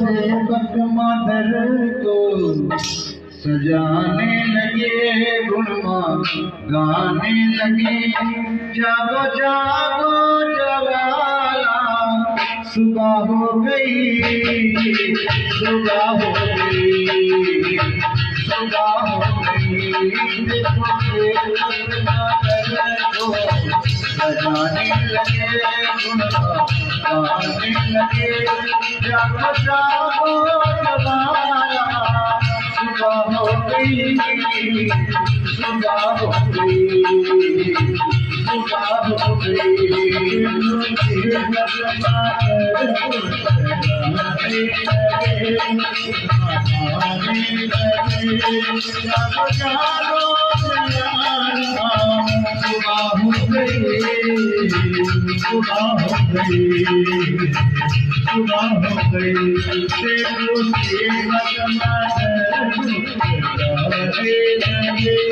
सेवक मदर को सजाने लगे, गुणगान गाने लगे। जागो जागो जवाला, सुबह हो गई, सुबह हो गई, सुबह हो गई। देखो सेवक मदर को सजाने लगे, गुणगान गाने लगे। जागो जागो जवाला, सुबह हो गई, सुबह हो गई, सुबह हो गई। जागो जागो जवाला, सुबह हो गई, सुबह हो गई, सुबह हो गई। देखो सेवक मदर लगे लगे,